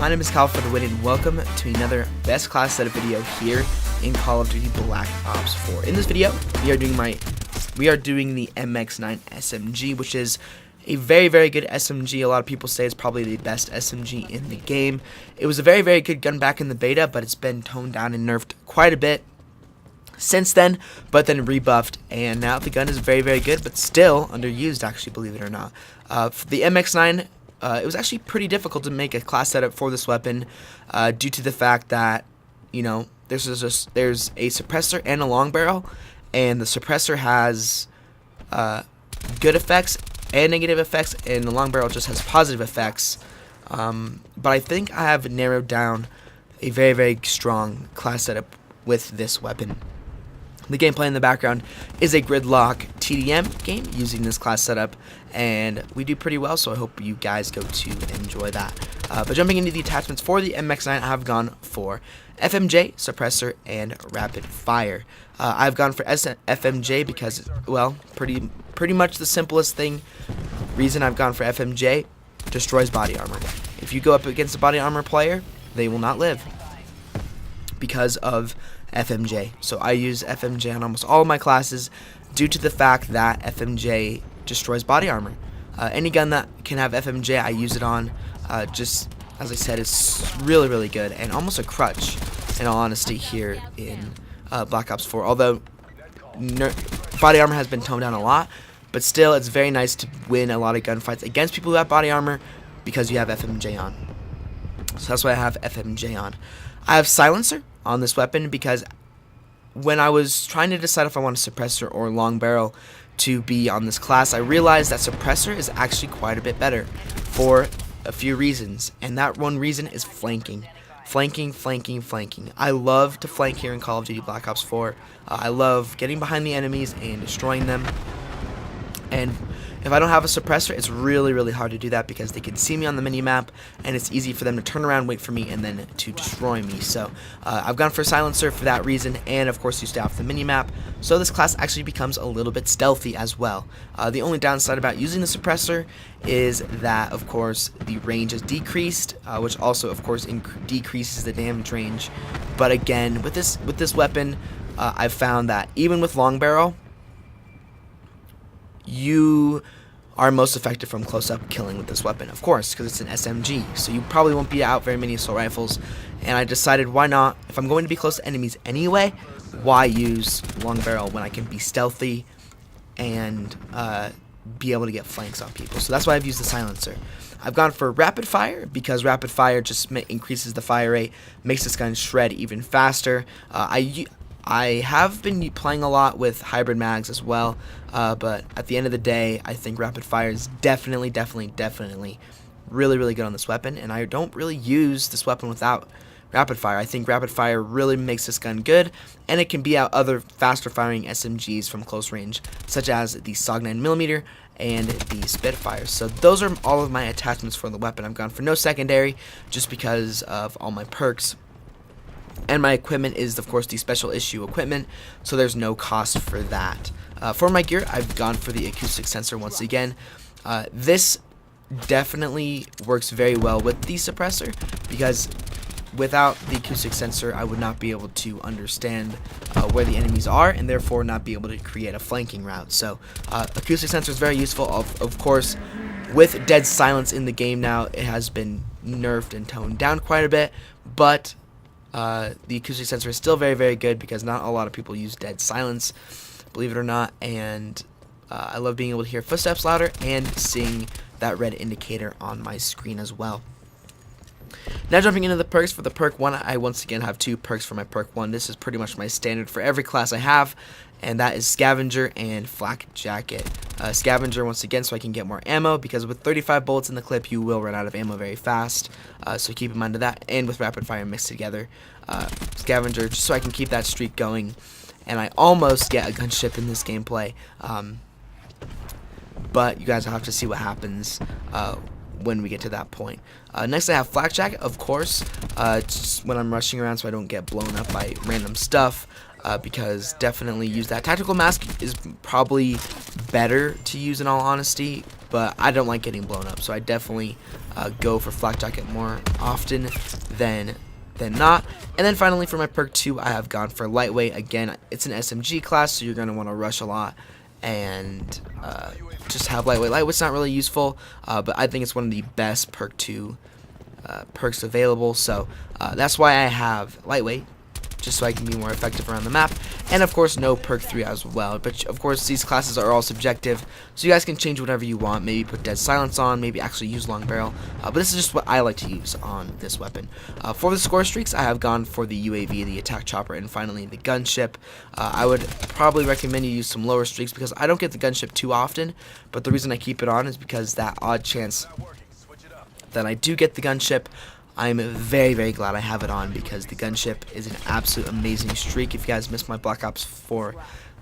my name is Kyle for the win, and welcome to another best class setup video here in Call of Duty Black Ops 4. In this video, we are doing the MX9 SMG, which is a very good SMG. A lot of people say it's probably the best SMG in the game. It was a very good gun back in the beta, but it's been toned down and nerfed quite a bit since then, but then rebuffed, and now the gun is very good, but still underused, actually, believe it or not. For the MX9, it was actually pretty difficult to make a class setup for this weapon due to the fact that, you know, there's a suppressor and a long barrel, and the suppressor has good effects and negative effects, and the long barrel just has positive effects. But I think I have narrowed down a very strong class setup with this weapon. The gameplay in the background is a gridlock TDM game using this class setup, and we do pretty well, so I hope you guys go to enjoy that. But jumping into the attachments for the MX9, I have gone for FMJ, suppressor, and rapid fire. I've gone for FMJ because, well, pretty much the simplest reason I've gone for FMJ, destroys body armor. If you go up against a body armor player, they will not live because of FMJ. So I use FMJ on almost all of my classes due to the fact that FMJ destroys body armor. Any gun that can have FMJ, I use it on. Just as I said, it's really good and almost a crutch, in all honesty, here in Black Ops 4. Although body armor has been toned down a lot, but still, it's very nice to win a lot of gunfights against people who have body armor because you have FMJ on. So that's why I have FMJ on. I have silencer on this weapon because when I was trying to decide if I want a suppressor or long barrel to be on this class, I realized that suppressor is actually quite a bit better for a few reasons, and that one reason is flanking. Flanking. I love to flank here in Call of Duty Black Ops 4. I love getting behind the enemies and destroying them. And if I don't have a suppressor, it's really hard to do that because they can see me on the mini-map, and it's easy for them to turn around, wait for me, and then to destroy me. So I've gone for silencer for that reason, and of course you stay off the mini-map, so this class actually becomes a little bit stealthy as well. The only downside about using the suppressor is that, of course, the range is decreased, which also, of course, decreases the damage range. But again, with this weapon, I've found that even with long barrel, you are most effective from close-up killing with this weapon, of course, because it's an SMG, so you probably won't beat out very many assault rifles, and I decided, why not? If I'm going to be close to enemies anyway, why use long barrel when I can be stealthy and be able to get flanks on people? So that's why I've used the silencer. I've gone for rapid fire because rapid fire just increases the fire rate, makes this gun shred even faster. I have been playing a lot with hybrid mags as well, but at the end of the day, I think rapid fire is definitely really good on this weapon, and I don't really use this weapon without rapid fire. I think rapid fire really makes this gun good, and it can beat out other faster firing SMGs from close range, such as the SOG 9mm and the Spitfire. So those are all of my attachments for the weapon. I've gone for no secondary just because of all my perks. And my equipment is, of course, the special issue equipment, so there's no cost for that. For my gear, I've gone for the acoustic sensor once again. This definitely works very well with the suppressor, because without the acoustic sensor, I would not be able to understand where the enemies are, and therefore not be able to create a flanking route. So acoustic sensor is very useful. Of course, with dead silence in the game now, it has been nerfed and toned down quite a bit, but the acoustic sensor is still very good because not a lot of people use dead silence, believe it or not, and I love being able to hear footsteps louder and seeing that red indicator on my screen as well. Now jumping into the perks. For the perk 1, I once again have 2 perks for my perk 1. This is pretty much my standard for every class I have, and that is Scavenger and Flak Jacket. Scavenger, once again, so I can get more ammo, because with 35 bullets in the clip, you will run out of ammo very fast, so keep in mind of that, and with rapid fire mixed together. Scavenger, just so I can keep that streak going, and I almost get a gunship in this gameplay, but you guys will have to see what happens when we get to that point. Next I have Flak Jacket, of course, just when I'm rushing around so I don't get blown up by random stuff. Because definitely use that. Tactical mask is probably better to use, in all honesty, but I don't like getting blown up, so I definitely go for flak jacket more often than not. And then finally for my perk 2, I have gone for lightweight. Again, it's an SMG class, so you're going to want to rush a lot and just have lightweight. Lightweight's not really useful, but I think it's one of the best perk 2 perks available, so that's why I have lightweight, just so I can be more effective around the map. And of course no perk 3 as well, but of course these classes are all subjective, so you guys can change whatever you want. Maybe put dead silence on, maybe actually use long barrel, but this is just what I like to use on this weapon. For the score streaks, I have gone for the UAV, the attack chopper, and finally the gunship. I would probably recommend you use some lower streaks because I don't get the gunship too often, but the reason I keep it on is because that odd chance that I do get the gunship, I'm very, very glad I have it on, because the gunship is an absolute amazing streak. If you guys missed my Black Ops 4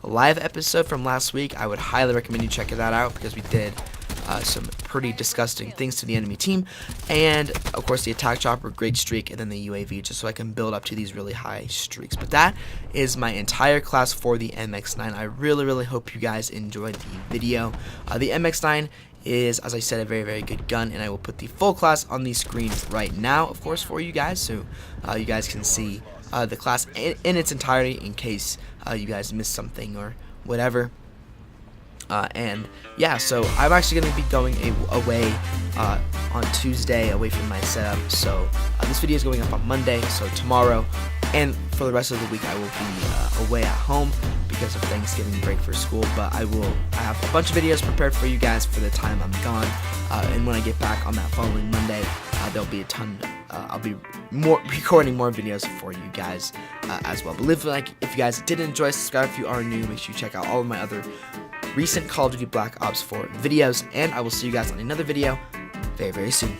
live episode from last week, I would highly recommend you check that out, because we did some pretty disgusting things to the enemy team. And of course the attack chopper, great streak, and then the UAV, just so I can build up to these really high streaks. But that is my entire class for the MX9. I really, really hope you guys enjoyed the video. The MX9 is, as I said, a very, very good gun, and I will put the full class on the screen right now, of course, for you guys, so you guys can see the class in its entirety in case you guys missed something or whatever. And yeah, so I'm actually going to be going away on Tuesday, away from my setup, so this video is going up on Monday, so tomorrow, and for the rest of the week I will be away at home because of Thanksgiving break for school. But I have a bunch of videos prepared for you guys for the time I'm gone, and when I get back on that following Monday, there'll be a ton. I'll be recording more videos for you guys as well. But if you guys did enjoy, subscribe if you are new. Make sure you check out all of my other recent Call of Duty Black Ops 4 videos, and I will see you guys on another video very, very soon.